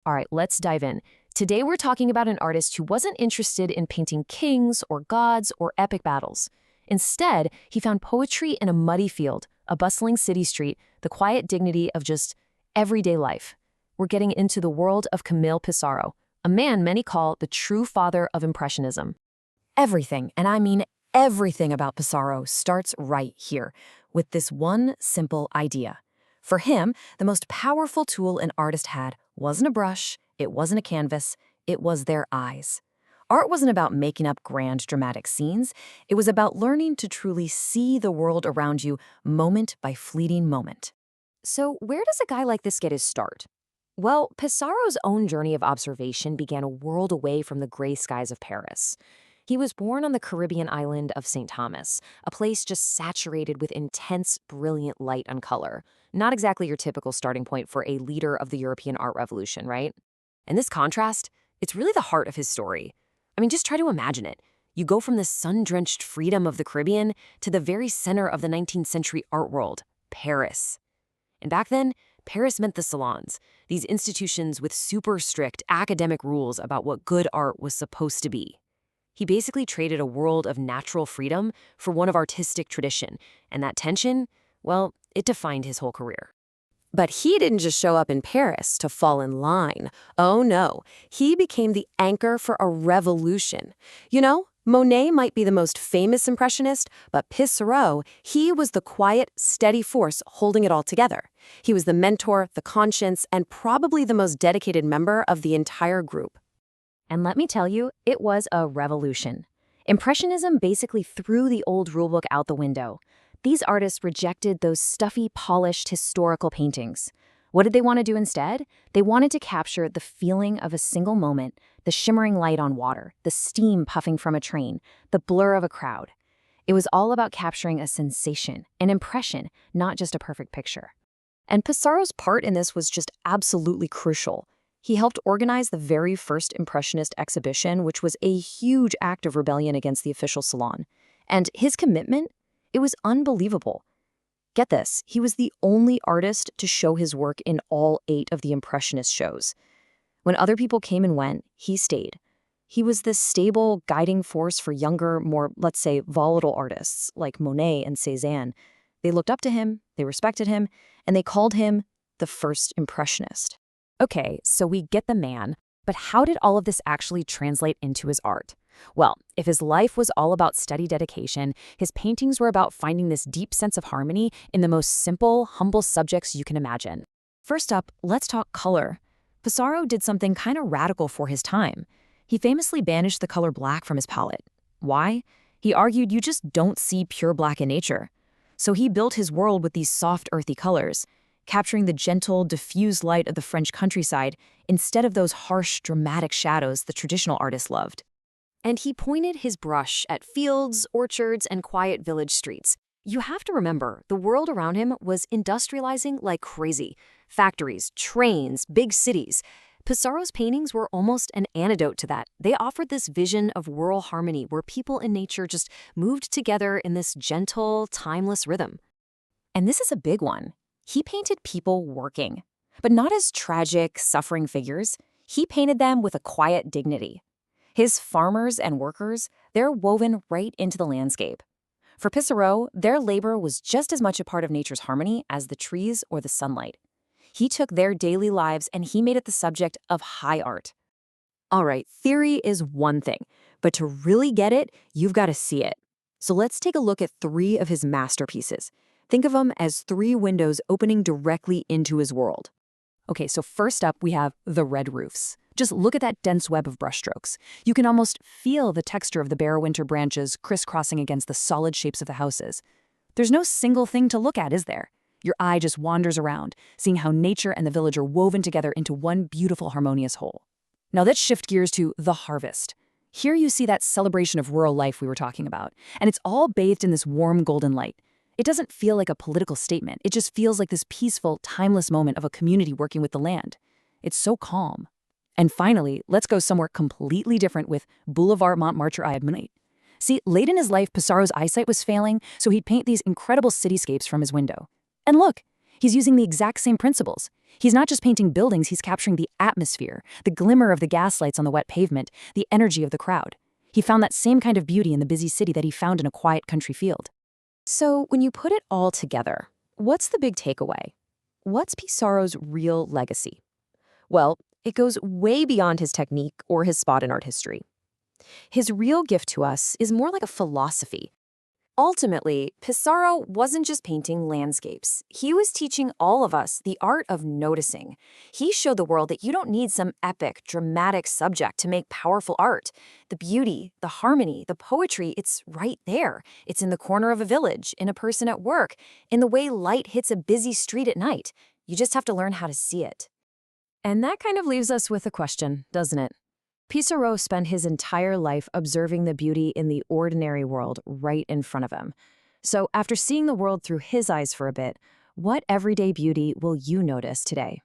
All right, let's dive in. Today we're talking about an artist who wasn't interested in painting kings or gods or epic battles. Instead, he found poetry in a muddy field, a bustling city street, the quiet dignity of just everyday life. We're getting into the world of Camille Pissarro, a man many call the true father of Impressionism. Everything, and I mean everything about Pissarro starts right here, with this one simple idea. For him, the most powerful tool an artist had wasn't a brush, it wasn't a canvas, it was their eyes. Art wasn't about making up grand dramatic scenes, it was about learning to truly see the world around you moment by fleeting moment. So where does a guy like this get his start? Well, Pissarro's own journey of observation began a world away from the gray skies of Paris. He was born on the Caribbean island of St. Thomas, a place just saturated with intense, brilliant light and color. Not exactly your typical starting point for a leader of the European art revolution, right? And this contrast, it's really the heart of his story. I mean, just try to imagine it. You go from the sun-drenched freedom of the Caribbean to the very center of the 19th century art world, Paris. And back then, Paris meant the salons, these institutions with super strict academic rules about what good art was supposed to be. He basically traded a world of natural freedom for one of artistic tradition, and that tension, well, it defined his whole career. But he didn't just show up in Paris to fall in line. Oh no, he became the anchor for a revolution. You know, Monet might be the most famous impressionist, but Pissarro, he was the quiet, steady force holding it all together. He was the mentor, the conscience, and probably the most dedicated member of the entire group. And let me tell you, it was a revolution. Impressionism basically threw the old rulebook out the window. These artists rejected those stuffy, polished, historical paintings. What did they want to do instead? They wanted to capture the feeling of a single moment, the shimmering light on water, the steam puffing from a train, the blur of a crowd. It was all about capturing a sensation, an impression, not just a perfect picture. And Pissarro's part in this was just absolutely crucial. He helped organize the very first Impressionist exhibition, which was a huge act of rebellion against the official salon. And his commitment, it was unbelievable. Get this, he was the only artist to show his work in all 8 of the Impressionist shows. When other people came and went, he stayed. He was this stable, guiding force for younger, more, let's say, volatile artists like Monet and Cézanne. They looked up to him, they respected him, and they called him the first Impressionist. Okay, so we get the man, but how did all of this actually translate into his art? Well, if his life was all about steady dedication, his paintings were about finding this deep sense of harmony in the most simple, humble subjects you can imagine. First up, let's talk color. Pissarro did something kind of radical for his time. He famously banished the color black from his palette. Why? He argued you just don't see pure black in nature. So he built his world with these soft, earthy colors, capturing the gentle, diffused light of the French countryside instead of those harsh, dramatic shadows the traditional artists loved. And he pointed his brush at fields, orchards, and quiet village streets. You have to remember, the world around him was industrializing like crazy. Factories, trains, big cities. Pissarro's paintings were almost an antidote to that. They offered this vision of rural harmony where people and nature just moved together in this gentle, timeless rhythm. And this is a big one. He painted people working, but not as tragic, suffering figures. He painted them with a quiet dignity. His farmers and workers, they're woven right into the landscape. For Pissarro, their labor was just as much a part of nature's harmony as the trees or the sunlight. He took their daily lives and he made it the subject of high art. All right, theory is one thing, but to really get it, you've got to see it. So let's take a look at 3 of his masterpieces. Think of them as 3 windows opening directly into his world. Okay, so first up, we have the red roofs. Just look at that dense web of brushstrokes. You can almost feel the texture of the bare winter branches crisscrossing against the solid shapes of the houses. There's no single thing to look at, is there? Your eye just wanders around, seeing how nature and the village are woven together into one beautiful, harmonious whole. Now let's shift gears to the harvest. Here you see that celebration of rural life we were talking about, and it's all bathed in this warm golden light. It doesn't feel like a political statement. It just feels like this peaceful, timeless moment of a community working with the land. It's so calm. And finally, let's go somewhere completely different with Boulevard Montmartre I Admire. See, late in his life, Pissarro's eyesight was failing, so he'd paint these incredible cityscapes from his window. And look, He's using the exact same principles. He's not just painting buildings, he's capturing the atmosphere, the glimmer of the gaslights on the wet pavement, the energy of the crowd. He found that same kind of beauty in the busy city that he found in a quiet country field. So when you put it all together, what's the big takeaway? What's Pissarro's real legacy? Well, it goes way beyond his technique or his spot in art history. His real gift to us is more like a philosophy. Ultimately, Pissarro wasn't just painting landscapes. He was teaching all of us the art of noticing. He showed the world that you don't need some epic, dramatic subject to make powerful art. The beauty, the harmony, the poetry, it's right there. It's in the corner of a village, in a person at work, in the way light hits a busy street at night. You just have to learn how to see it. And that kind of leaves us with a question, doesn't it? Pissarro spent his entire life observing the beauty in the ordinary world right in front of him. So after seeing the world through his eyes for a bit, what everyday beauty will you notice today?